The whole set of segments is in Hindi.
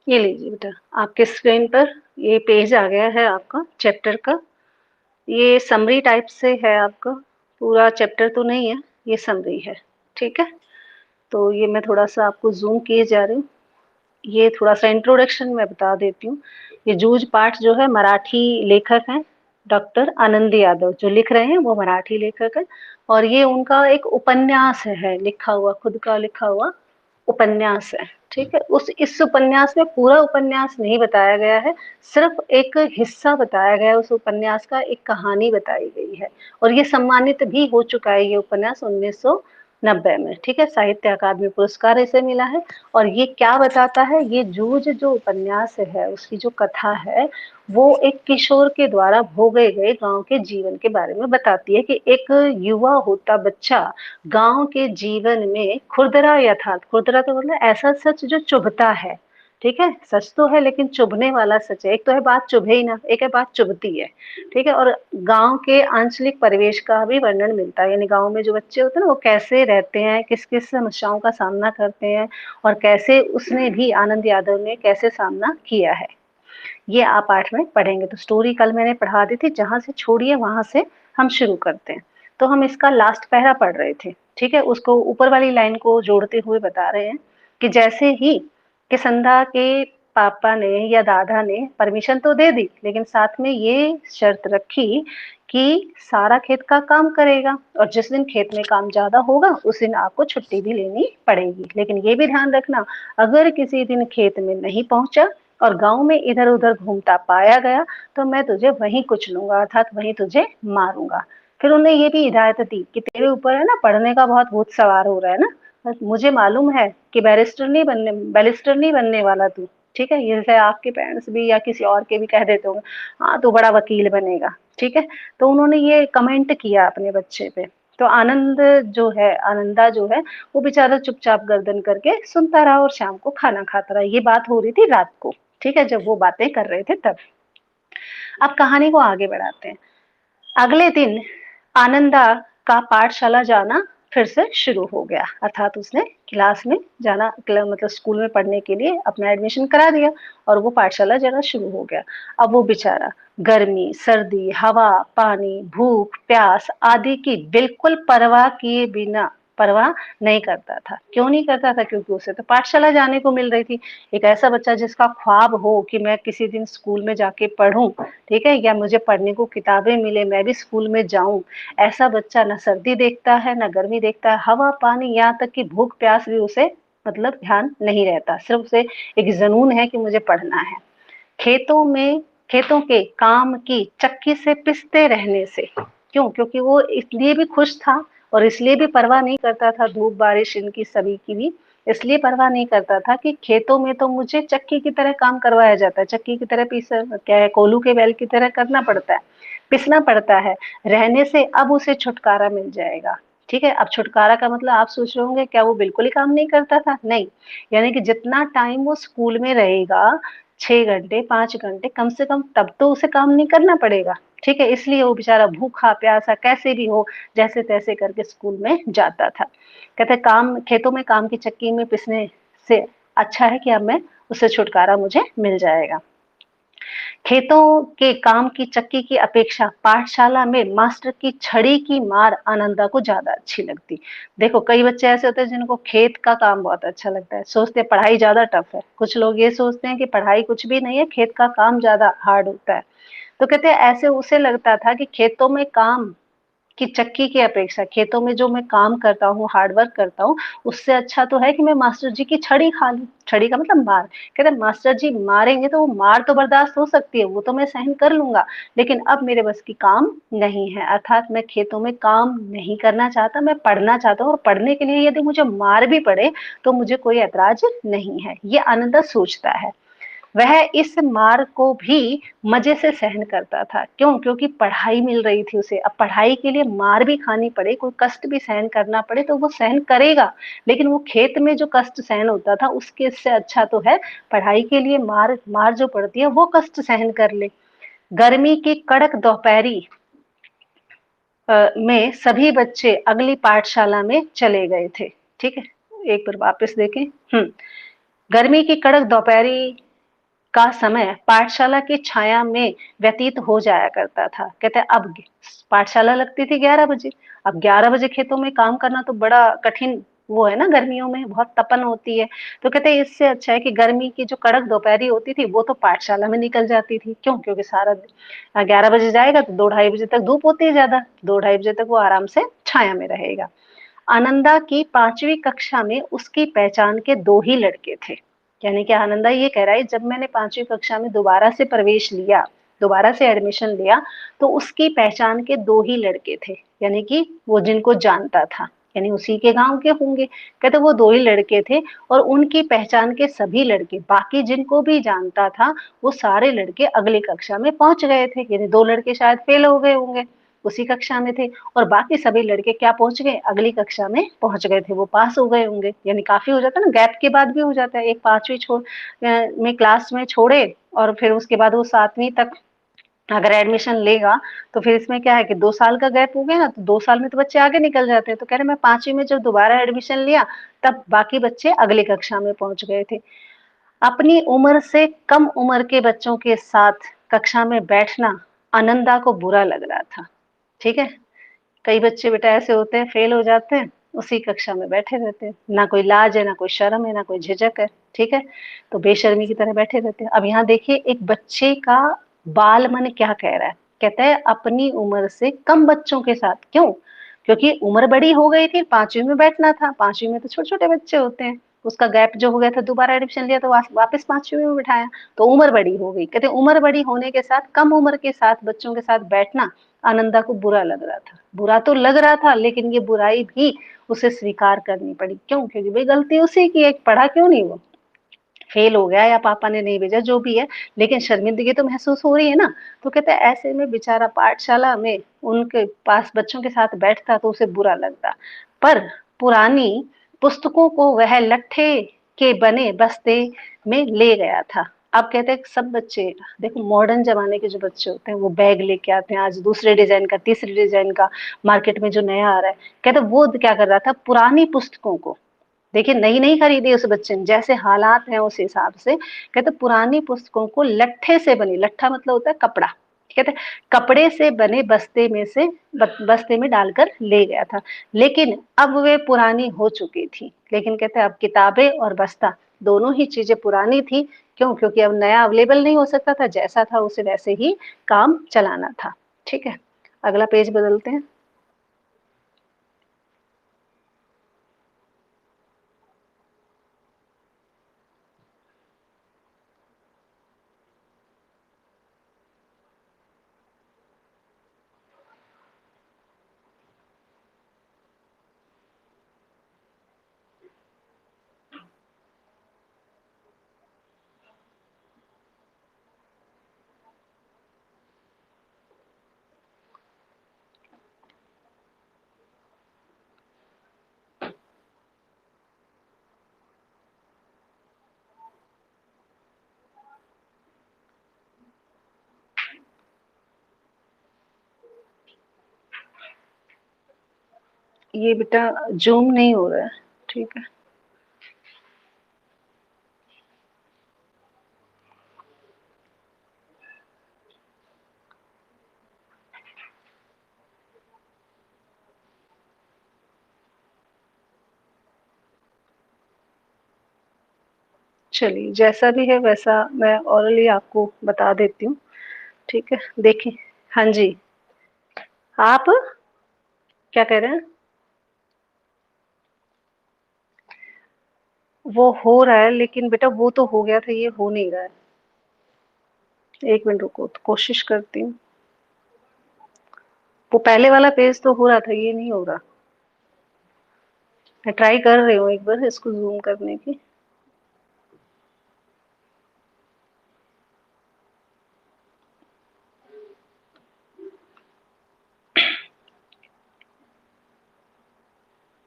ये लीजिए बेटा, आपके स्क्रीन पर ये पेज आ गया है आपका चैप्टर का। ये समरी टाइप से है आपका, पूरा चैप्टर तो नहीं है, ये समरी है, ठीक है? तो ये मैं थोड़ा-सा आपको ज़ूम किए जा रही हूँ। ये थोड़ा-सा इंट्रोडक्शन मैं बता देती हूँ। ये जूझ पाठ जो है मराठी लेखक हैं, डॉक्टर आनंद यादव जो लिख रहे हैं वो मराठी लेखक हैं और ये उनका एक उपन्यास है लिखा हुआ, खुद का लिखा हुआ उपन्यास है, ठीक है? उस इस उपन्यास में पूरा उपन्यास नहीं बताया गया है, सिर्फ़ एक हिस्सा बताया गया है उस उपन्यास का, एक कहानी बताई गई है और ये सम्मानित भी हो चुका है ये उपन्यास 1990 में, ठीक है? साहित्य अकादमी पुरस्कार इसे मिला है और ये क्या बताता है, ये जूझ जो उपन्यास है, उसकी जो कथा है, वो एक किशोर के द्वारा भोगे गए गाँव के जीवन के बारे में बताती है कि एक युवा होता बच्चा गाँव के जीवन में खुरदरा यथार्थ, खुरदरा तो मतलब ऐसा सच जो चुभता है, ठीक है? सच तो है लेकिन चुभने वाला सच है। एक तो है बात चुभे ही ना, एक है बात चुभती है, ठीक है? और गाँव के आंचलिक परिवेश का भी वर्णन मिलता है, यानी गाँव में जो बच्चे होते हैं ना, वो कैसे रहते हैं, किस-किस समस्याओं का सामना करते हैं और कैसे उसने भी आनंद यादव ने कैसे सामना किया है। ये आप पाठ में पढ़ेंगे। तो स्टोरी कल मैंने पढ़ा दी थी, जहाँ से छोड़ी है वहाँ से हम शुरू करते हैं। तो हम इसका लास्ट पैरा पढ़ रहे थे, ठीक है? उसको ऊपर वाली लाइन को जोड़ते हुए बता रहे हैं कि जैसे ही किसंधा के पापा ने या दादा ने परमिशन तो दे दी, लेकिन साथ में ये शर्त रखी कि सारा खेत का काम करेगा और जिस दिन खेत में काम ज़्यादा होगा, उस दिन आपको छुट्टी भी लेनी पड़ेगी। लेकिन ये भी ध्यान रखना, अगर किसी दिन खेत में नहीं पहुँचा और गाँव में इधर-उधर घूमता पाया गया, तो मैं तुझे वहीं कुचलूँगा लूँगा अर्थात वहीं तुझे मारूँगा। फिर उन्हें ये भी हिदायत दी कि तेरे ऊपर है ना पढ़ने का बहुत भूत सवार हो रहा है ना, बस मुझे मालूम है कि बैरिस्टर नहीं बनने वाला तू, ठीक है? ये जैसे आपके पेरेंट्स भी या किसी और के भी कह देते होंगे, हाँ, तू बड़ा वकील बनेगा, ठीक है? तो उन्होंने ये कमेंट किया अपने बच्चे पे। तो आनंद जो है आनंदा जो है, वो बेचारा चुपचाप गर्दन करके सुनता रहा और शाम को खाना खाता रहा। ये बात हो रही थी रात को, ठीक है? जब वो बातें कर रहे थे तब। अब कहानी को आगे बढ़ाते हैं। अगले दिन आनंदा का पाठशाला जाना फिर से शुरू हो गया, अर्थात उसने क्लास में जाना मतलब स्कूल में पढ़ने के लिए अपना एडमिशन करा दिया और वो पाठशाला जाना शुरू हो गया। अब वो बेचारा गर्मी, सर्दी, हवा, पानी, भूख, प्यास आदि की बिल्कुल परवाह किए बिना परवाह नहीं करता था। क्यों नहीं करता था? क्योंकि उसे तो पाठशाला जाने को मिल रही थी। एक ऐसा बच्चा जिसका ख्वाब हो कि मैं किसी दिन स्कूल में जाके पढ़ूं, ठीक है? या मुझे पढ़ने को किताबें मिले, मैं भी स्कूल में जाऊं, ऐसा बच्चा ना सर्दी देखता है, ना गर्मी देखता है, हवा, पानी, यहाँ तक कि भूख प्यास भी उसे मतलब ध्यान नहीं रहता। सिर्फ उसे एक जुनून है कि मुझे पढ़ना है। खेतों में खेतों के काम की चक्की से पिसते रहने से, क्यों? क्योंकि वो इसलिए भी खुश था और इसलिए भी परवाह नहीं करता था धूप बारिश इनकी सभी की भी, इसलिए परवाह नहीं करता था कि खेतों में तो मुझे चक्की की तरह काम करवाया जाता है, चक्की की तरह पीस क्या है, कोल्हू के बैल की तरह करना पड़ता है, पिसना पड़ता है। रहने से अब उसे छुटकारा मिल जाएगा, ठीक है? अब छुटकारा का मतलब आप सोच रहे होंगे क्या वो बिल्कुल ही काम नहीं करता था? नहीं, यानी कि जितना टाइम वो स्कूल में रहेगा, 6 घंटे, 5 घंटे कम से कम, तब तो उसे काम नहीं करना पड़ेगा, ठीक है? इसलिए वो बेचारा भूखा-प्यासा कैसे भी हो, जैसे-तैसे करके स्कूल में जाता था। कहते काम खेतों में काम की चक्की में पिसने से अच्छा है कि अब मैं उससे छुटकारा मुझे मिल जाएगा। खेतों के काम की चक्की की अपेक्षा पाठशाला में मास्टर की छड़ी की मार आनंदा को ज़्यादा अच्छी लगती। देखो कई बच्चे ऐसे होते हैं जिनको खेत का काम बहुत अच्छा लगता है, सोचते हैं पढ़ाई ज़्यादा टफ है। कुछ लोग ये सोचते हैं कि पढ़ाई कुछ भी नहीं है, खेत का काम ज़्यादा हार्ड होता है। तो कहते हैं ऐसे उसे लगता था कि खेतों में काम की चक्की की अपेक्षा खेतों में जो मैं काम करता हूँ, हार्ड वर्क करता हूँ, उससे अच्छा तो है कि मैं मास्टर जी की छड़ी खा लूँ। छड़ी का मतलब मार। कहते हैं मास्टर जी मारेंगे तो वो मार तो बर्दाश्त हो सकती है, वो तो मैं सहन कर लूँगा, लेकिन अब मेरे बस की काम नहीं है। अर्थात मैं खेतों में काम नहीं करना चाहता, मैं पढ़ना चाहता हूँ और पढ़ने के लिए यदि मुझे मार भी पड़े, तो मुझे कोई ऐतराज़ नहीं है। ये आनंदा सोचता है। वह इस मार को भी मजे से सहन करता था। क्यों? क्योंकि पढ़ाई मिल रही थी उसे। अब पढ़ाई के लिए मार भी खानी पड़े, कोई कष्ट भी सहन करना पड़े तो वो सहन करेगा। लेकिन वो खेत में जो कष्ट सहन होता था उसके इससे अच्छा तो है पढ़ाई के लिए मार मार जो पड़ती है वो कष्ट सहन कर ले। गर्मी की कड़क दोपहरी में सभी बच्चे अगली पाठशाला में चले गए थे। ठीक है? एक बार वापस देखें। गर्मी की कड़क दोपहरी का समय पाठशाला की छाया में व्यतीत हो जाया करता था। कहते हैं अब पाठशाला लगती थी 11 बजे, अब 11 बजे खेतों में काम करना तो बड़ा कठिन वो है ना, गर्मियों में बहुत तपन होती है। तो कहते हैं इससे अच्छा है कि गर्मी की जो कड़क दोपहरी होती थी वो तो पाठशाला में निकल जाती थी। क्यों? क्योंकि सारा 11 बजे जाएगा तो 2 ढाई बजे तक धूप होती है ज्यादा, 2 ढाई बजे तक वो आराम से छाया में रहेगा। आनंदा की 5वीं कक्षा में उसकी पहचान के 2 ही लड़के थे। यानी कि आनंदा ये कह रहा है जब मैंने 5वीं कक्षा में दोबारा से प्रवेश लिया, दोबारा से एडमिशन लिया, तो उसकी पहचान के 2 ही लड़के थे। यानी कि वो जिनको जानता था, यानी उसी के गांव के होंगे। कहते वो 2 ही लड़के थे और उनकी पहचान के सभी लड़के, बाकी जिनको भी जानता था, वो सारे लड़के अगली कक्षा में पहुंच गए थे। यानी 2 लड़के शायद फेल हो गए होंगे, उसी कक्षा में थे, और बाकी सभी लड़के क्या पहुंच गए, अगली कक्षा में पहुंच गए थे, वो पास हो गए होंगे। यानी काफी हो जाता है ना, गैप के बाद भी हो जाता है। एक 5वीं में क्लास में छोड़े और फिर उसके बाद वो 7वीं तक अगर एडमिशन लेगा, तो फिर इसमें क्या है कि 2 साल का गैप हो गया ना, तो 2 साल में तो बच्चे आगे निकल जाते हैं। तो कह रहे मैं 5वीं में जब दोबारा एडमिशन लिया, तब बाकी बच्चे अगली कक्षा में पहुंच गए थे। अपनी उम्र से कम उम्र के बच्चों के साथ कक्षा में बैठना आनंदा को बुरा लग रहा था। ठीक है, कई बच्चे बेटा ऐसे होते हैं, फेल हो जाते हैं, उसी कक्षा में बैठे रहते हैं, ना कोई लाज है, ना कोई शर्म है, ना कोई झिझक है। ठीक है, तो बेशर्मी की तरह बैठे रहते हैं। अब यहाँ देखिए एक बच्चे का बाल मन क्या कह रहा है, कहता है अपनी उम्र से कम बच्चों के साथ। क्यों? क्योंकि उम्र बड़ी हो गई थी, 5वीं में बैठना था, 5वीं में तो छोटे छोटे बच्चे होते हैं, उसका गैप जो हो गया था, दोबारा एडमिशन लिया तो वापस 5वीं में बिठाया, तो उम्र बड़ी हो गई। कहते उम्र बड़ी होने के साथ कम उम्र के साथ बच्चों के साथ बैठना आनंदा को बुरा लग रहा था। बुरा तो लग रहा था, लेकिन ये बुराई भी उसे स्वीकार करनी पड़ी। क्यों? क्योंकि भाई गलती उसी की है, पढ़ा क्यों नहीं वो, फेल हो गया या पापा ने नहीं भेजा, जो भी है, लेकिन शर्मिंदगी तो महसूस हो रही है ना। तो कहते हैं ऐसे में बेचारा पाठशाला में उनके पास बच्चों के साथ बैठता तो उसे बुरा लगता, पर पुरानी पुस्तकों को वह लट्ठे के बने बस्ते में ले गया था। अब कहते हैं सब बच्चे, देखो मॉडर्न जमाने के जो बच्चे होते हैं वो बैग लेके आते हैं, आज दूसरे डिजाइन का, तीसरे डिजाइन का मार्केट में जो नया आ रहा है। कहते वो क्या कर रहा था, पुरानी पुस्तकों को, देखिए नई नहीं खरीदी उस बच्चे ने, जैसे हालात हैं उस हिसाब से, कहते पुरानी पुस्तकों को लट्ठे से बनी, लट्ठा मतलब होता है कपड़ा, कहते कपड़े से बने बस्ते में से बस्ते में डालकर ले गया था। लेकिन अब वे पुरानी हो चुकी थी। लेकिन कहते अब किताबें और बस्ता दोनों ही चीजें पुरानी थी। क्यों? क्योंकि अब नया अवेलेबल नहीं हो सकता था, जैसा था उसे वैसे ही काम चलाना था। ठीक है, अगला पेज बदलते हैं। ये बेटा जूम नहीं हो रहा है। ठीक है, चलिए जैसा भी है वैसा मैं ओरली आपको बता देती हूँ। ठीक है, देखिए। हाँ जी, आप क्या कह रहे हैं? वो हो रहा है, लेकिन बेटा वो तो हो गया था, ये हो नहीं रहा है। एक मिनट रुको, तो कोशिश करती हूँ। वो पहले वाला पेज तो हो रहा था, ये नहीं हो रहा। मैं ट्राई कर रही हूँ एक बार इसको जूम करने की।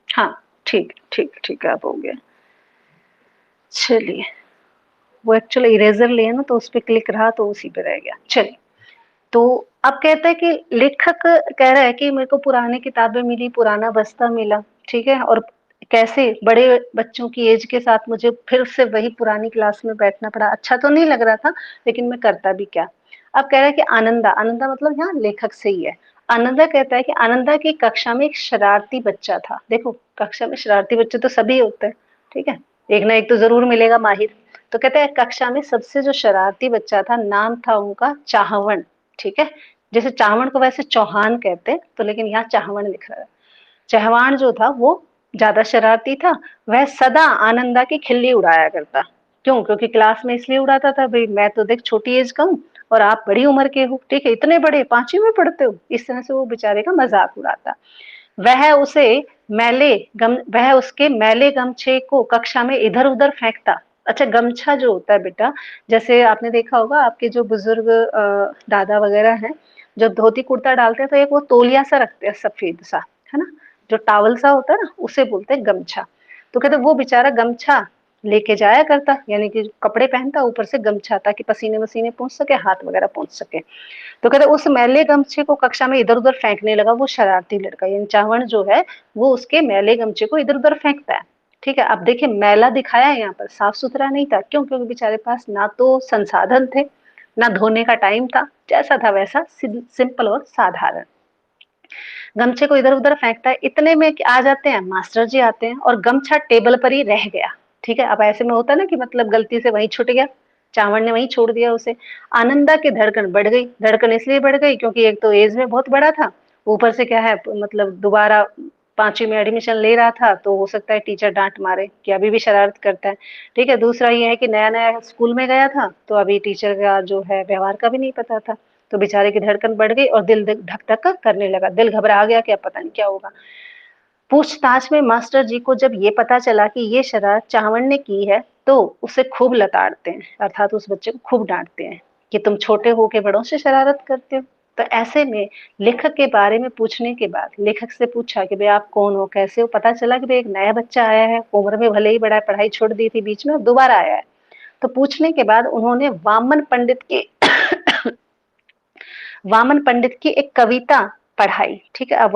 हाँ, ठीक ठीक ठीक है, अब हो गया। चलिए, वो एक्चुअली इरेजर लिया ना, तो उस पर क्लिक रहा तो उसी पे रह गया। चलिए, तो अब कहता है कि लेखक कह रहा है कि मेरे को पुरानी किताबें मिली, पुराना बस्ता मिला। ठीक है, और कैसे बड़े बच्चों की एज के साथ मुझे फिर से वही पुरानी क्लास में बैठना पड़ा। अच्छा तो नहीं लग रहा था, लेकिन मैं करता भी क्या। अब कह रहा है कि आनंदा, आनंदा मतलब यहाँ लेखक से ही है। आनंदा कहता है कि आनंदा की कक्षा में एक शरारती बच्चा था। देखो, कक्षा में शरारती बच्चे तो सभी होते हैं, ठीक है, एक ना एक तो जरूर मिलेगा माहिर। तो कहते हैं कक्षा में सबसे जो शरारती बच्चा था, नाम था उनका चाहवण। ठीक है, जैसे चाहवण को वैसे चौहान कहते हैं, तो लेकिन यहाँ चाहवण लिख रहा है। चहवाण जो था वो ज्यादा शरारती था। वह सदा आनंदा की खिल्ली उड़ाया करता। क्यों? क्योंकि क्लास में इसलिए उड़ाता था, भाई मैं तो देख छोटी एज का हूँ और आप बड़ी उम्र के हो, ठीक है, इतने बड़े, 5वीं में पढ़ते हो। इस तरह से वो बेचारे का मजाक उड़ाता। वह उसके मैले गमछे को कक्षा में इधर उधर फेंकता। अच्छा, गमछा जो होता है बेटा, जैसे आपने देखा होगा आपके जो बुजुर्ग दादा वगैरह हैं, जो धोती कुर्ता डालते हैं तो एक वो तौलिया सा रखते हैं सफेद सा, है ना, जो टावल सा होता है ना, उसे बोलते हैं गमछा। तो कहते वो बेचारा गमछा लेके जाया करता, यानी कि कपड़े पहनता ऊपर से गमछा, ताकि पसीने वसीने पहुंच सके, हाथ वगैरह पहुंच सके। तो कहते उस मैले गमछे को कक्षा में इधर उधर फेंकने लगा वो शरारती लड़का, यानी चावण जो है वो उसके मैले गमछे को इधर उधर फेंकता है। ठीक है, अब देखिए मैला दिखाया है यहाँ पर, साफ सुथरा नहीं था। क्यों? क्योंकि बेचारे पास ना तो संसाधन थे, ना धोने का टाइम था, जैसा था वैसा सिंपल और साधारण। गमछे को इधर उधर फेंकता है, इतने में आ जाते हैं मास्टर जी, आते हैं और गमछा टेबल पर ही रह गया। ठीक है, अब ऐसे में होता है ना कि मतलब गलती से वहीं छूट गया, चावड़ ने वहीं छोड़ दिया उसे। आनंदा की धड़कन बढ़ गई। धड़कन इसलिए बढ़ गई क्योंकि एक तो एज में बहुत बड़ा था, ऊपर से क्या है, मतलब दोबारा 5वीं में एडमिशन ले रहा था, तो हो सकता है टीचर डांट मारे कि अभी भी शरारत करता है। ठीक है, दूसरा ये है कि नया नया स्कूल में गया था, तो अभी टीचर का जो है व्यवहार का भी नहीं पता था। तो बेचारे की धड़कन बढ़ गई और दिल धक धक करने लगा, दिल घबरा गया कि अब पता नहीं क्या होगा। पूछताछ में मास्टर जी को जब ये पता चला कि ये शरारत चावड़ ने की है, तो उसे खूब लताड़ते हैं, अर्थात उस बच्चे को खूब डांटते हैं कि तुम छोटे हो के बड़ों से शरारत करते हो। तो ऐसे में लेखक के बारे में पूछने के बाद लेखक से पूछा कि भाई आप कौन हो, कैसे हो। पता चला कि भाई एक नया बच्चा आया है, उम्र में भले ही बड़ा है, पढ़ाई छोड़ दी थी बीच में, दोबारा आया है। तो पूछने के बाद उन्होंने वामन पंडित की एक कविता पढ़ाई। ठीक है, अब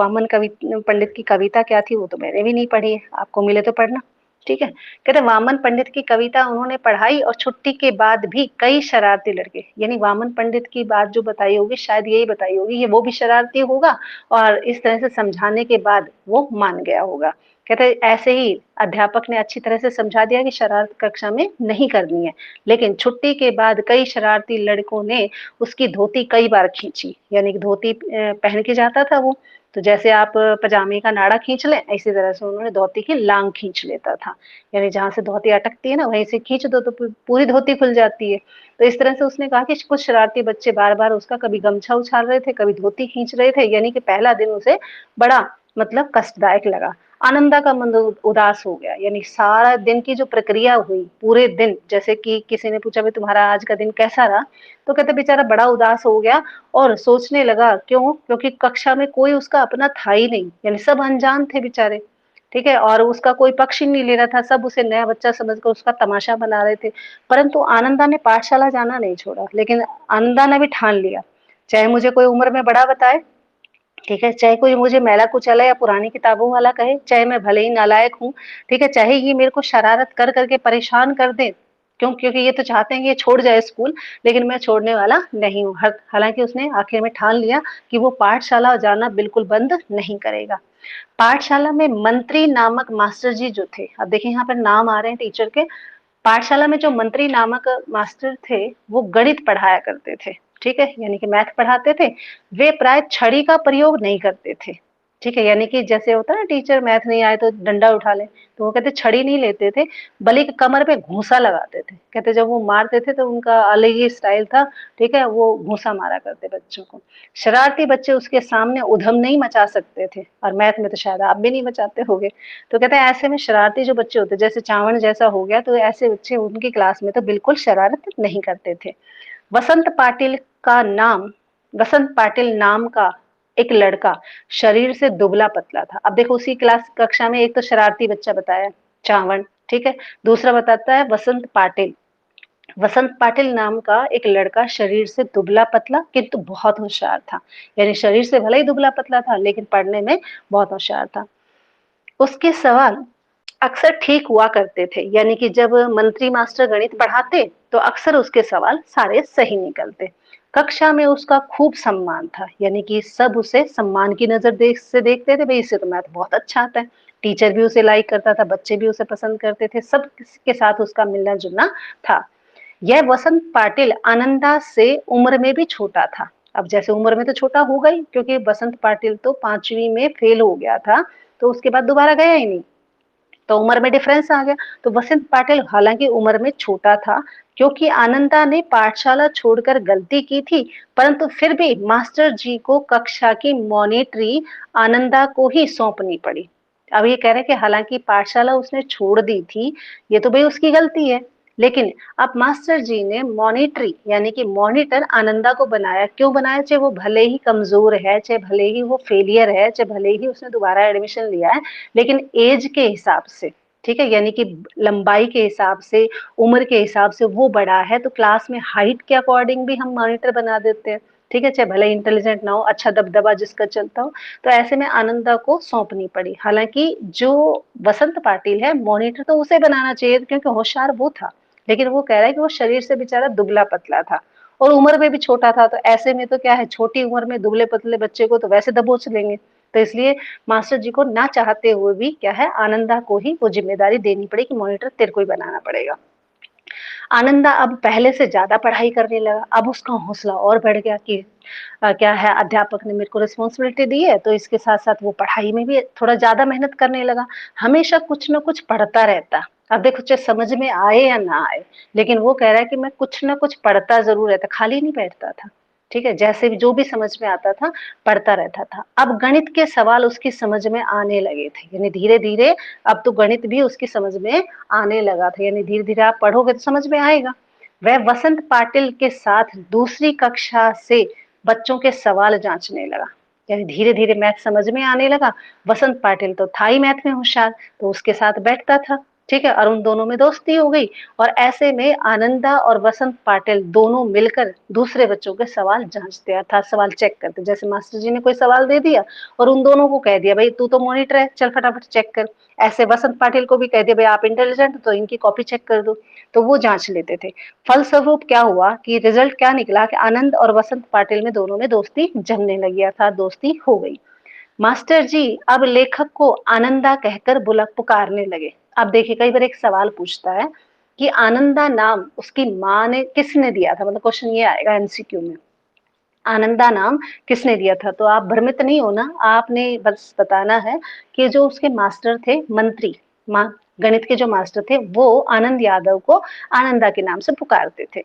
पंडित की कविता क्या थी वो तो मैंने भी नहीं पढ़ी है, आपको मिले तो पढ़ना। ठीक है, कहते वामन पंडित की कविता उन्होंने पढ़ाई और छुट्टी के बाद भी कई शरारती लड़के, यानी वामन पंडित की बात जो बताई होगी शायद यही बताई होगी, ये वो भी शरारती होगा और इस तरह से समझाने के बाद वो मान गया होगा। कहते ऐसे ही अध्यापक ने अच्छी तरह से समझा दिया कि शरारत कक्षा में नहीं करनी है, लेकिन छुट्टी के बाद कई शरारती लड़कों ने उसकी धोती कई बार खींची, यानी कि धोती पहन के जाता था वो, तो जैसे आप पजामे का नाड़ा खींच लें, इसी तरह से उन्होंने धोती की लांग खींच लेता था। यानी जहां से धोती अटकती है ना, वहीं से खींच दो तो पूरी धोती खुल जाती है। तो इस तरह से उसने कहा कि कुछ शरारती बच्चे बार बार उसका कभी गमछा उछाल रहे थे, कभी धोती खींच रहे थे, यानी कि पहला दिन उसे बड़ा मतलब कष्टदायक लगा। आनंदा का मन उदास हो गया, यानी सारा दिन की जो प्रक्रिया हुई पूरे दिन, जैसे कि किसी ने पूछा भाई तुम्हारा आज का दिन कैसा रहा, तो कहते बेचारा बड़ा उदास हो गया और सोचने लगा। क्यों? क्योंकि कक्षा में कोई उसका अपना था ही नहीं, यानी सब अनजान थे बेचारे। ठीक है, और उसका कोई पक्ष ही नहीं ले रहा था, सब उसे नया बच्चा समझकर उसका तमाशा बना रहे थे। परंतु आनंदा ने पाठशाला जाना नहीं छोड़ा, लेकिन आनंदा ने भी ठान लिया, चाहे मुझे कोई उम्र में बड़ा बताए, ठीक है, चाहे कोई मुझे मैला कुचैला या पुरानी किताबों वाला कहे, चाहे मैं भले ही नालायक हूँ, ठीक है, चाहे ये मेरे को शरारत कर करके परेशान कर दे। क्यों? क्योंकि ये तो चाहते हैं कि ये छोड़ जाए स्कूल, लेकिन मैं छोड़ने वाला नहीं हूँ। हालांकि उसने आखिर में ठान लिया कि वो पाठशाला जाना बिल्कुल बंद नहीं करेगा। पाठशाला में मंत्री नामक मास्टर जी जो थे, अब देखिए यहाँ पर नाम आ रहे हैं टीचर के। पाठशाला में जो मंत्री नामक मास्टर थे, वो गणित पढ़ाया करते थे। ठीक है, यानी कि मैथ पढ़ाते थे। वे प्राय छड़ी का प्रयोग नहीं करते थे। ठीक है, यानी कि जैसे होता है ना टीचर मैथ नहीं आए तो डंडा उठा ले, तो वो कहते छड़ी नहीं लेते थे, बल्कि कमर पे घूंसा लगाते थे। कहते जब वो मारते थे तो उनका अलग ही स्टाइल था। ठीक है, वो घूंसा मारा करते बच्चों को। शरारती बच्चे उसके सामने उधम नहीं मचा सकते थे, और मैथ में तो शायद आप भी नहीं मचाते होगे। तो कहते हैं ऐसे में शरारती जो बच्चे होते, जैसे चावण जैसा हो गया, तो ऐसे बच्चे उनकी क्लास में तो बिल्कुल शरारत नहीं करते थे। वसंत पाटिल का नाम वसंत पाटिल नाम का एक लड़का शरीर से दुबला पतला था। अब देखो उसी क्लास कक्षा में एक तो शरारती बच्चा बताया, चावण, ठीक है, दूसरा बताता है वसंत पाटिल। वसंत पाटिल नाम का एक लड़का शरीर से दुबला पतला किंतु बहुत होशियार था, यानी शरीर से भले ही दुबला पतला था लेकिन पढ़ने में बहुत होशियार था। उसके सवाल अक्सर ठीक हुआ करते थे, यानी कि जब मंत्री मास्टर गणित पढ़ाते तो अक्सर उसके सवाल सारे सही निकलते। कक्षा में उसका खूब सम्मान था, यानी कि सब उसे सम्मान की नजर से देखते थे, भाई इससे तो मैथ बहुत अच्छा आता है। टीचर भी उसे लाइक करता था, बच्चे भी उसे पसंद करते थे, सब के साथ उसका मिलना जुलना था। यह वसंत पाटिल आनंदा से उम्र में भी छोटा था। अब जैसे उम्र में तो छोटा होगा ही, क्योंकि वसंत पाटिल तो 5वीं में फेल हो गया था, तो उसके बाद दोबारा गया ही नहीं, तो उम्र में डिफरेंस आ गया। तो वसंत पाटिल हालांकि उम्र में छोटा था, क्योंकि आनंदा ने पाठशाला छोड़कर गलती की थी, परंतु फिर भी मास्टर जी को कक्षा की मॉनिटरी आनंदा को ही सौंपनी पड़ी। अब ये कह रहे हैं कि हालांकि पाठशाला उसने छोड़ दी थी, ये तो भाई उसकी गलती है, लेकिन अब मास्टर जी ने मॉनिटरी यानी कि मॉनिटर आनंदा को बनाया। क्यों बनाया? चाहे वो भले ही कमजोर है, चाहे भले ही वो फेलियर है, चाहे भले ही उसने दोबारा एडमिशन लिया है, लेकिन एज के हिसाब से, ठीक है, यानी कि लंबाई के हिसाब से, उम्र के हिसाब से वो बड़ा है, तो क्लास में हाइट के अकॉर्डिंग भी हम मॉनिटर बना देते हैं। ठीक है, चाहे भले इंटेलिजेंट ना हो, अच्छा दबदबा जिसका चलता हो, तो ऐसे में आनंदा को सौंपनी पड़ी। हालांकि जो वसंत पाटिल है, मॉनिटर तो उसे बनाना चाहिए क्योंकि होशियार वो था, लेकिन वो कह रहा है कि वो शरीर से बेचारा दुबला पतला था और उम्र में भी छोटा था, तो ऐसे में तो क्या है, छोटी उम्र में दुबले पतले बच्चे को तो वैसे दबोच लेंगे। तो इसलिए मास्टर जी को ना चाहते हुए भी क्या है, आनंदा को ही वो जिम्मेदारी देनी पड़ी कि मॉनिटर तेरे को ही बनाना पड़ेगा। आनंदा अब पहले से ज्यादा पढ़ाई करने लगा। अब उसका हौसला और बढ़ गया कि क्या है, अध्यापक ने मेरे को रिस्पॉन्सिबिलिटी दी है, तो इसके साथ साथ वो पढ़ाई में भी थोड़ा ज्यादा मेहनत करने लगा। हमेशा कुछ ना कुछ पढ़ता रहता। अब देखो चाहे समझ में आए या ना आए, लेकिन वो कह रहा है कि मैं कुछ ना कुछ पढ़ता जरूर रहता, खाली नहीं बैठता था। ठीक है, जैसे भी जो भी समझ में आता था पढ़ता रहता था। अब गणित के सवाल उसकी समझ में आने लगे थे, यानी धीरे धीरे अब तो गणित भी उसकी समझ में आने लगा था, यानी धीरे धीरे आप पढ़ोगे तो समझ में आएगा। वह वसंत पाटिल के साथ दूसरी कक्षा से बच्चों के सवाल जांचने लगा, यानी धीरे धीरे मैथ समझ में आने लगा। वसंत पाटिल तो था ही मैथ में होशियार, तो उसके साथ बैठता था। ठीक है, और उन दोनों में दोस्ती हो गई, और ऐसे में आनंदा और वसंत पाटिल दोनों मिलकर दूसरे बच्चों के सवाल जांचते, अर्थात सवाल चेक करते। जैसे मास्टर जी ने कोई सवाल दे दिया और उन दोनों को कह दिया भाई तू तो मॉनिटर है, चल फटाफट चेक कर। ऐसे वसंत पाटिल को भी कह दिया भाई आप इंटेलिजेंट तो इनकी कॉपी चेक कर दो, तो वो जांच लेते थे। फलस्वरूप क्या हुआ कि रिजल्ट क्या निकला कि आनंद और वसंत पाटिल में दोनों में दोस्ती जमने लगी, अर्थात दोस्ती हो गई। मास्टर जी अब लेखक को आनंदा कहकर बुला पुकारने लगे। अब देखिए कई बार एक सवाल पूछता है कि आनंदा नाम उसकी माँ ने किसने दिया था, मतलब क्वेश्चन ये आएगा एमसीक्यू में, आनंदा नाम किसने दिया था? तो आप भ्रमित नहीं होना, आपने बस बताना है कि जो उसके मास्टर थे मंत्री, माँ गणित के जो मास्टर थे वो आनंद यादव को आनंदा के नाम से पुकारते थे।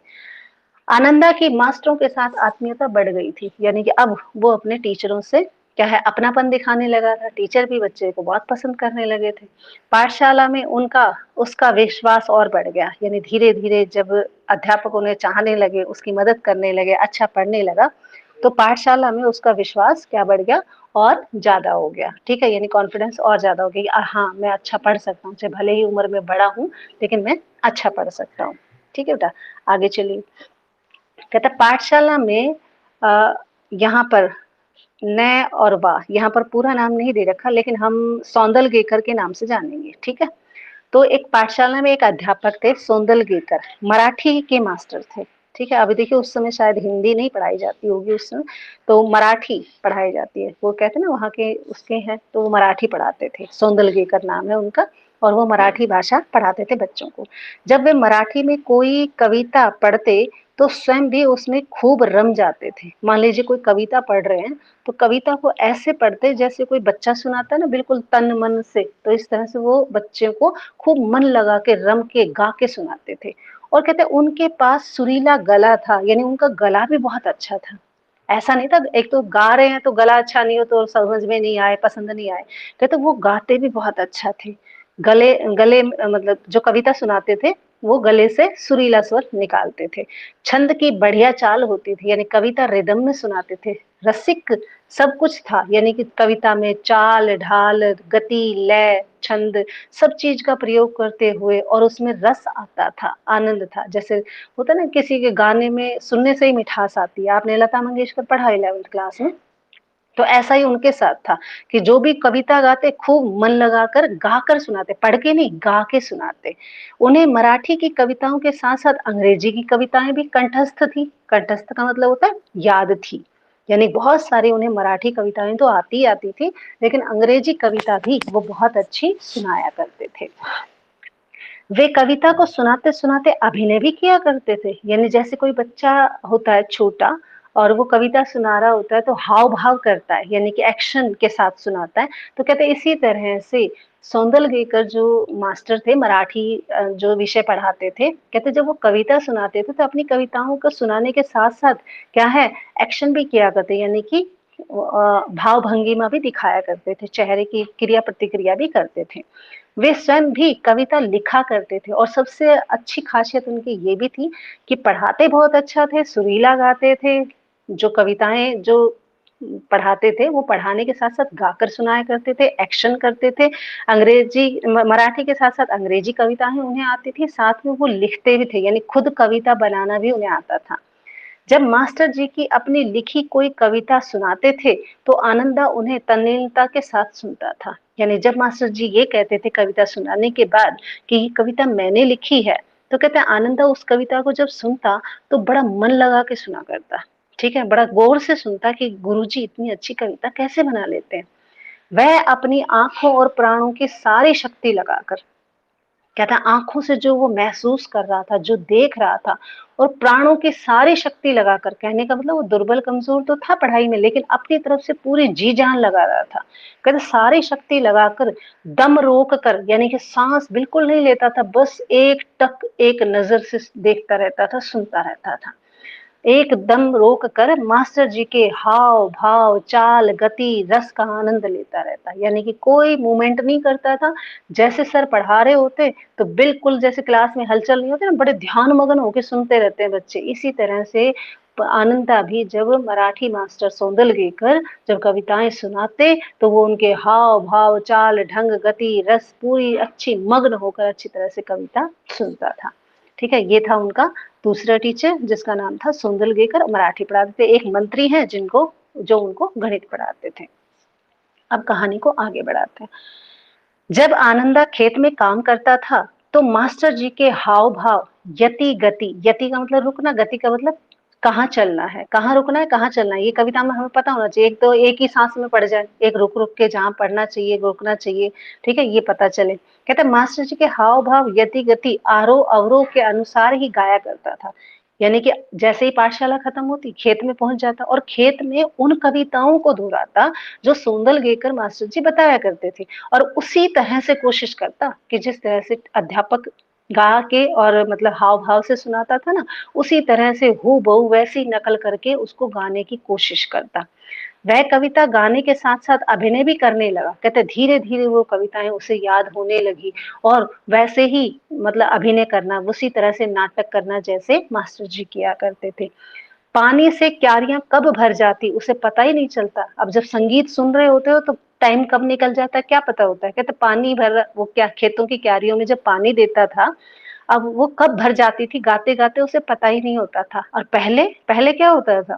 आनंदा की मास्टरों के साथ आत्मीयता बढ़ गई थी, यानी कि अब वो अपने टीचरों से क्या है अपनापन दिखाने लगा था। टीचर भी बच्चे को बहुत पसंद करने लगे थे। पाठशाला में उनका उसका विश्वास और बढ़ गया, यानी धीरे धीरे जब अध्यापक उन्हें चाहने लगे, उसकी मदद करने लगे, अच्छा पढ़ने लगा, तो पाठशाला में उसका विश्वास क्या बढ़ गया और ज्यादा हो गया। ठीक है, यानी कॉन्फिडेंस और ज्यादा हो गया, हाँ मैं अच्छा पढ़ सकता हूँ, चाहे भले ही उम्र में बड़ा हूँ लेकिन मैं अच्छा पढ़ सकता हूँ। ठीक है बेटा, आगे चलिए। कहता पाठशाला में यहाँ पर न और वाह, यहाँ पर पूरा नाम नहीं दे रखा लेकिन हम सौंदलगेकर के नाम से जानेंगे। ठीक है, तो एक पाठशाला में एक अध्यापक थे सौंदलगेकर, मराठी के मास्टर थे। ठीक है, अभी देखिए उस समय शायद हिंदी नहीं पढ़ाई जाती होगी उस समय, तो मराठी पढ़ाई जाती है। वो कहते हैं ना वहाँ के उसके हैं, तो वो मराठी पढ़ाते थे, सौंदलगेकर नाम है उनका, और वो मराठी भाषा पढ़ाते थे बच्चों को। जब वे मराठी में कोई कविता पढ़ते तो स्वयं भी उसमें खूब रम जाते थे। मान लीजिए कोई कविता पढ़ रहे हैं, तो कविता को ऐसे पढ़ते जैसे कोई बच्चा सुनाता है ना, बिल्कुल तन मन से, तो इस तरह से वो बच्चे को खूब मन लगा के रम के गा के सुनाते थे। और कहते उनके पास सुरीला गला था, यानी उनका गला भी बहुत अच्छा था। ऐसा नहीं था एक तो गा रहे हैं तो गला अच्छा नहीं हो तो समझ में नहीं आए, पसंद नहीं आए, कहते वो गाते भी बहुत अच्छा थे। गले गले मतलब जो कविता सुनाते थे वो गले से सुरीला स्वर निकालते थे। छंद की बढ़िया चाल होती थी, यानी कविता रिदम में सुनाते थे। रसिक सब कुछ था, यानी कि कविता में चाल ढाल गति लय छंद सब चीज का प्रयोग करते हुए, और उसमें रस आता था, आनंद था। जैसे होता ना किसी के गाने में सुनने से ही मिठास आती है। आपने लता मंगेशकर पढ़ा 11th क्लास में, तो ऐसा ही उनके साथ था कि जो भी कविता गाते खूब मन लगाकर गाकर सुनाते, पढ़ के नहीं गा के सुनाते। उन्हें मराठी की कविताओं के साथ-साथ अंग्रेजी की कविताएँ भी कंठस्थ थी। कंठस्थ का मतलब होता है याद थी। यानी बहुत सारी उन्हें मराठी कविताएँ तो आती ही आती थी, लेकिन अंग्रेजी कविता भी वो बहुत अच्छी सुनाया करते थे। वे कविता को सुनाते-सुनाते अभिनय भी किया करते थे। यानी जैसे कोई बच्चा होता है छोटा और वो कविता सुना रहा होता है तो हाव-भाव करता है, यानी कि एक्शन के साथ सुनाता है। तो कहते हैं इसी तरह से सौंदलगेकर जो मास्टर थे मराठी जो विषय पढ़ाते थे, कहते जब वो कविता सुनाते थे तो अपनी कविताओं को सुनाने के साथ-साथ क्या है एक्शन भी किया करते यानी कि भाव भंगिमा भी दिखाया करते थे, चेहरे की क्रिया प्रतिक्रिया भी करते थे। वे स्वयं भी कविता लिखा करते थे और सबसे अच्छी खासियत उनकी ये भी थी कि पढ़ाते बहुत अच्छा थे, सुरीला गाते थे, जो कविताएँ जो पढ़ाते थे, वो पढ़ाने के साथ-साथ गाकर सुनाया करते थे, एक्शन करते थे। अंग्रेजी मराठी के साथ-साथ अंग्रेजी कविताएँ उन्हें आती थी, साथ में वो लिखते भी थे, यानी खुद कविता बनाना भी उन्हें आता था। जब मास्टर जी की अपनी लिखी कोई कविता सुनाते थे, तो आनंदा उन्हें तल्लीनता के साथ सुनता था। यानी जब मास्टर जी ये कहते थे कविता सुनाने के बाद कि ये कविता मैंने लिखी है, तो कहते हैं आनंदा उस कविता को जब सुनता, तो बड़ा मन लगा के सुना करता। ठीक है? बड़ा गौर से सुनता कि गुरुजी इतनी अच्छी कविता कैसे बना लेते हैं। वह अपनी आँखों और प्राणों की सारी शक्ति लगाकर कहता है आँखों से जो वो महसूस कर रहा था, जो देख रहा था और प्राणों की सारी शक्ति लगाकर कहने का मतलब वो दुर्बल कमज़ोर तो था पढ़ाई में लेकिन अपनी तरफ से पूरी जी-जान लगा रहा था। कहते सारी शक्ति लगाकर दम रोक कर यानी कि साँस बिल्कुल नहीं लेता था, बस एक टक एक नज़र से देखता रहता था, सुनता रहता था। एकदम रोक कर मास्टर जी के हाव भाव चाल गति रस का आनंद लेता रहता यानी कि कोई मूवमेंट नहीं करता था जैसे सर पढ़ा रहे होते तो बिल्कुल जैसे क्लास में हलचल नहीं होती ना बड़े ध्यान मगन होकर सुनते रहते हैं बच्चे इसी तरह से आनंदा भी जब मराठी मास्टर सौंदलगेकर जब कविताएं सुनाते तो वो उनके हाव भाव चाल ढंग गति रस पूरी अच्छी मग्न होकर अच्छी तरह से कविता सुनता था ठीक है ये था उनका दूसरा टीचर जिसका नाम था सुंदलगेकर मराठी पढ़ाते थे एक मंत्री हैं जिनको जो उनको गणित पढ़ाते थे अब कहानी को आगे बढ़ाते हैं जब आनंदा खेत में काम करता था तो मास्टर जी के हाव भाव यति का मतलब रुकना गति का मतलब कहाँ चलना है कहाँ रुकना है कहाँ चलना है ये कविता में हमें पता होना चाहिए एक तो एक ही सांस में पढ़ जाए एक रुक रुक के जहाँ पढ़ना चाहिए रुकना चाहिए ठीक है ये पता चले कहते मास्टर जी के हाव भाव यति गति आरोह अवरोह के अनुसार ही गाया करता था यानी कि जैसे ही पाठशाला खत्म होती खेत में पहुंच जाता और खेत में उन कविताओं को दोहराता जो सुंदलगेकर मास्टर जी बताया करते थे और उसी तरह से कोशिश करता कि जिस तरह से अध्यापक गा के और मतलब हाव भाव से सुनाता था ना उसी तरह से हूबहू वैसी नकल करके उसको गाने की कोशिश करता वह कविता गाने के साथ साथ अभिनय भी करने लगा कहते धीरे धीरे वो कविताएं उसे याद होने लगी और वैसे ही मतलब अभिनय करना उसी तरह से नाटक करना जैसे मास्टर जी किया करते थे पानी से क्यारियां कब भर जाती उसे पता ही नहीं चलता अब जब संगीत सुन रहे होते हो तो टाइम कब निकल जाता है क्या पता होता है कहते पानी भर वो क्या खेतों की क्यारियों में जब पानी देता था अब वो कब भर जाती थी गाते गाते उसे पता ही नहीं होता था और पहले पहले क्या होता था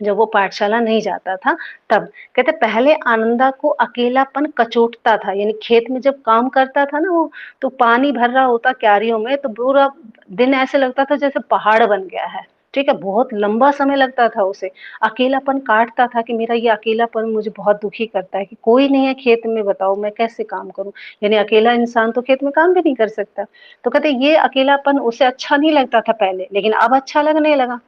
जब वो पाठशाला नहीं जाता था तब कहते पहले आनंदा को अकेलापन कचोटता था यानी खेत में जब काम करता था ना वो तो पानी भर रहा होता क्यारियों में तो पूरा दिन ऐसे लगता था जैसे पहाड़ बन गया है ठीक है बहुत लंबा समय लगता था उसे अकेलापन काटता था कि मेरा ये अकेलापन मुझे बहुत दुखी करता है कि कोई नहीं है खेत में बताओ मैं कैसे काम करूं यानी अकेला इंसान तो खेत में काम भी नहीं कर सकता तो कहते ये अकेलापन उसे अच्छा नहीं लगता था पहले लेकिन अब अच्छा लगने लगा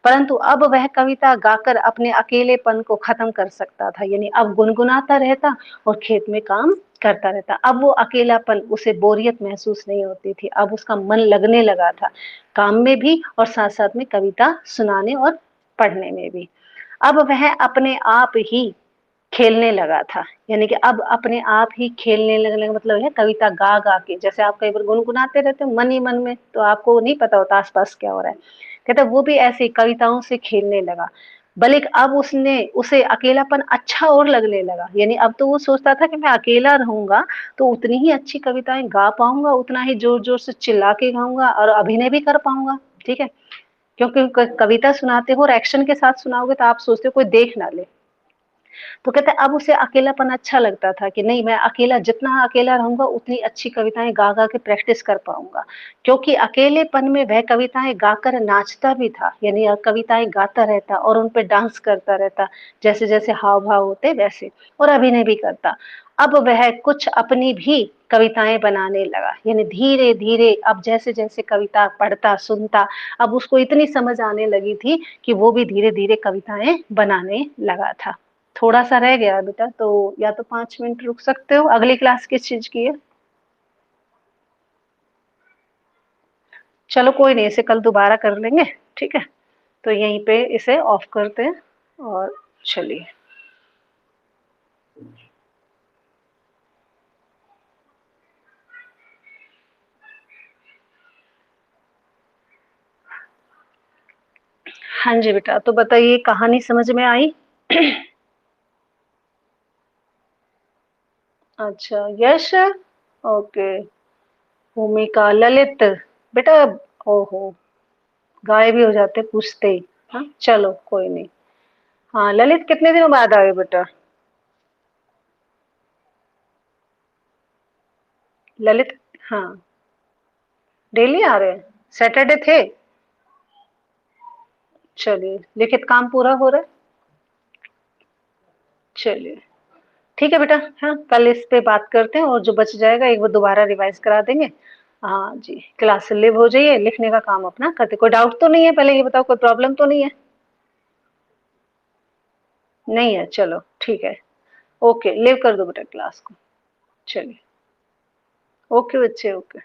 परंतु अब वह कविता गाकर अपने अकेलेपन को खत्म कर सकता था यानी अब गुनगुनाता रहता और खेत में काम करता रहता अब वो अकेलापन उसे बोरियत महसूस नहीं होती थी अब उसका मन लगने लगा था काम में भी और साथ साथ में कविता सुनाने और पढ़ने में भी अब वह अपने आप ही खेलने लगा था यानी कि अब अपने आप ही खेलने लगने का मतलब है कविता गा गा के जैसे आप कई बार गुनगुनाते रहते हो मन ही मन में तो आपको नहीं पता होता आसपास क्या हो रहा है कहता वो भी ऐसे कविताओं से खेलने लगा बल्कि अब उसने उसे अकेलापन अच्छा और लगने लगा यानी अब तो वो सोचता था कि मैं अकेला रहूंगा तो उतनी ही अच्छी कविताएं गा पाऊंगा उतना ही जोर जोर से चिल्ला के गाऊंगा और अभिनय भी कर पाऊंगा ठीक है क्योंकि कविता सुनाते हो और एक्शन के साथ सुनाओगे तो आप सोचते हो कोई देख ना ले तो कहते हैं अब उसे अकेलापन अच्छा लगता था कि नहीं मैं अकेला जितना अकेला रहूँगा उतनी अच्छी कविताएँ गा-गा के प्रैक्टिस कर पाऊँगा। क्योंकि अकेलेपन में वह कविताएँ गाकर नाचता भी था, यानी कविताएँ गाता रहता और उन पे डांस करता रहता, जैसे-जैसे हाव-भाव होते वैसे और अभिनय भी करता। अब वह कुछ अपनी भी कविताएँ बनाने लगा, यानी धीरे-धीरे अब जैसे-जैसे कविता पढ़ता, सुनता, अब उसको इतनी समझ आने लगी थी कि वो भी धीरे-धीरे कविताएँ बनाने लगा था। थोड़ा-सा रह गया है बेटा, तो या तो 5 मिनट रुक सकते हो। अगली क्लास किस चीज़ की है? चलो कोई नहीं, इसे कल दोबारा कर लेंगे, ठीक है? तो यहीं पे इसे ऑफ करते हैं और चलिए। हाँ जी बेटा, तो बताइए कहानी समझ में आई? अच्छा, यश? ओके, भूमिका, ललित, बेटा ओहो! गायब ही हो जाते पूछते ही। हाँ, चलो कोई नहीं। हाँ, ललित कितने दिनों बाद आए बेटा? ललित हाँ, डेली आ रहे हैं? सैटरडे थे? चलिए, लिखित काम पूरा हो रहा है? चलिए, ठीक है बेटा, हाँ, कल इस पे बात करते हैं और जो बच जाएगा एक बार दोबारा रिवाइज़ करा देंगे। हाँ जी, क्लास से लिव हो जाइए, लिखने का काम अपना करते कोई डाउट तो नहीं है? पहले ये बताओ कोई प्रॉब्लम तो नहीं है? नहीं है, चलो ठीक है। ओके, लिव कर दो बेटा क्लास को। चलिए, ओके बच्चे, ओके।